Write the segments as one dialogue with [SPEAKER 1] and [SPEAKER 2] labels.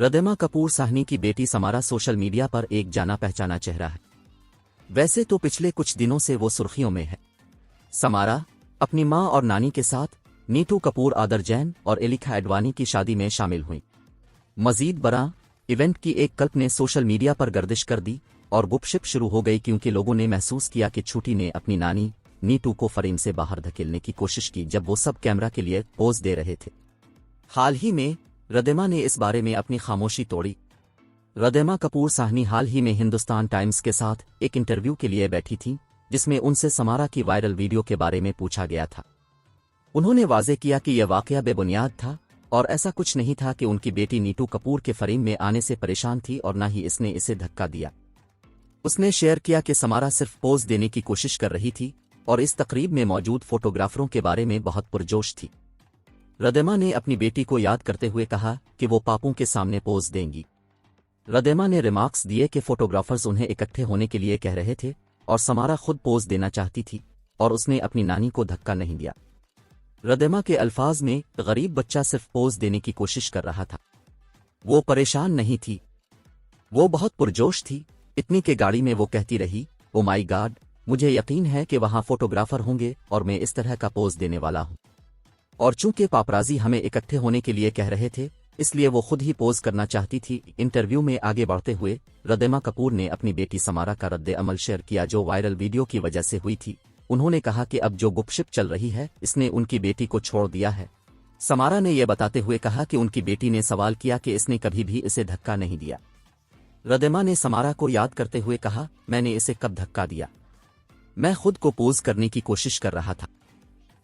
[SPEAKER 1] रदेमा कपूर साहनी की बेटी Samara social media पर एक जाना पहचाना चेहरा है। वैसे तो पिछले कुछ दिनों से वो सुर्खियों में है। समारा अपनी मां और नानी के साथ नीतू कपूर, आदर जैन और एलिखा एडवानी की शादी में शामिल हुईं। मजीद बड़ा इवेंट की एक क्लिप ने सोशल मीडिया पर गर्दिश कर दी और गुपशप शुरू हो गई, क्योंकि लोगों ने महसूस किया कि छूटी ने अपनी नानी नीतू को फ्रेम से बाहर धकेलने की कोशिश की जब वो सब कैमरा के लिए पोज दे रहे थे। हाल ही में रदेमा ने इस बारे में अपनी खामोशी तोड़ी। रदेमा कपूर साहनी हाल ही में हिंदुस्तान टाइम्स के साथ एक इंटरव्यू के लिए बैठी थी, जिसमें उनसे समारा की वायरल वीडियो के बारे में पूछा गया था। उन्होंने वाज़ेह किया कि यह वाकया बेबुनियाद था और ऐसा कुछ नहीं था कि उनकी बेटी नीतू कपूर के फ्रेम में आने से परेशान थी और न ही इसने इसे धक्का दिया। उसने शेयर किया कि समारा सिर्फ पोज देने की कोशिश कर रही थी और इस तकरीब में मौजूद फोटोग्राफरों के बारे में बहुत पुरजोश थी। रदेमा ने अपनी बेटी को याद करते हुए कहा कि वो पापों के सामने पोज देंगी। रदेमा ने रिमार्क्स दिए कि फोटोग्राफर्स उन्हें इकट्ठे होने के लिए कह रहे थे और समारा खुद पोज देना चाहती थी और उसने अपनी नानी को धक्का नहीं दिया। रदेमा के अल्फाज में, गरीब बच्चा सिर्फ पोज देने की कोशिश कर रहा था, वो परेशान नहीं थी, वो बहुत पुरजोश थी। इतनी के गाड़ी में वो कहती रही, ओ माई गॉड, मुझे यकीन है कि वहां फोटोग्राफर होंगे और मैं इस तरह का पोज देने वाला हूं। और चूंकि पापराजी हमें इकट्ठे होने के लिए कह रहे थे, इसलिए वो खुद ही पोज करना चाहती थी। इंटरव्यू में आगे बढ़ते हुए रदेमा कपूर ने अपनी बेटी समारा का रद्द अमल शेयर किया, जो वायरल वीडियो की वजह से हुई थी। उन्होंने कहा कि अब जो गुपशप चल रही है, इसने उनकी बेटी को छोड़ दिया है। समारा ने यह बताते हुए कहा कि उनकी बेटी ने सवाल किया कि इसने कभी भी इसे धक्का नहीं दिया। रदेमा ने समारा को याद करते हुए कहा, मैंने इसे कब धक्का दिया? मैं खुद को पोज करने की कोशिश कर रहा था।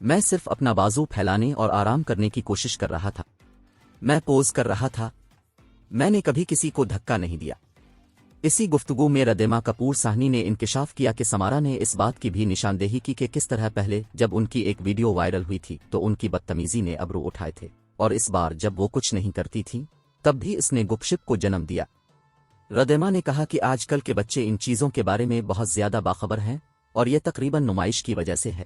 [SPEAKER 1] मैं सिर्फ अपना बाजू फैलाने और आराम करने की कोशिश कर रहा था। मैं पोज कर रहा था, मैंने कभी किसी को धक्का नहीं दिया। इसी गुफ्तगू में रदेमा कपूर साहनी ने इंकिशाफ किया कि समारा ने इस बात की भी निशानदेही की कि किस तरह पहले जब उनकी एक वीडियो वायरल हुई थी तो उनकी बदतमीजी ने अबरू उठाए थे, और इस बार जब वो कुछ नहीं करती थी तब भी इसने गुपशप को जन्म दिया। रदेमा ने कहा कि आजकल के बच्चे इन चीज़ों के बारे में बहुत ज्यादा बाखबर हैं और यह तकरीबन नुमाइश की वजह से है।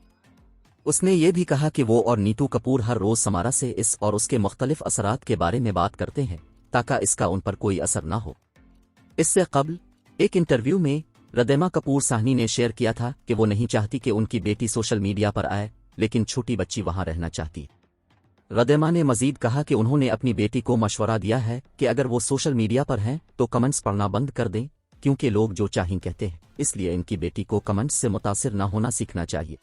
[SPEAKER 1] उसने ये भी कहा कि वो और नीतू कपूर हर रोज समारा से इस और उसके मुख्तलिफ असरात के बारे में बात करते हैं ताकि इसका उन पर कोई असर ना हो। इससे कबल एक इंटरव्यू में रदेमा कपूर साहनी ने शेयर किया था कि वो नहीं चाहती कि उनकी बेटी सोशल मीडिया पर आए, लेकिन छोटी बच्ची वहां रहना चाहती। रदेमा ने मजीद कहा कि उन्होंने अपनी बेटी को मशवरा दिया है कि अगर वो सोशल मीडिया पर हैं तो कमेंट्स पढ़ना बंद कर दें, क्योंकि लोग जो चाहें कहते हैं, इसलिए इनकी बेटी को कमेंट्स से मुतासिर न होना सीखना चाहिए।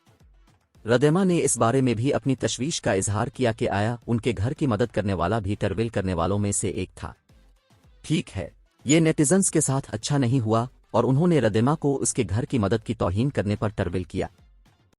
[SPEAKER 1] रदेमा ने इस बारे में भी अपनी तशवीश का इजहार किया कि आया उनके घर की मदद करने वाला भी टर्वेल करने वालों में से एक था। ठीक है, ये नेटिजन्स के साथ अच्छा नहीं हुआ और उन्होंने रदेमा को उसके घर की मदद की तौहीन करने पर टर्वेल किया।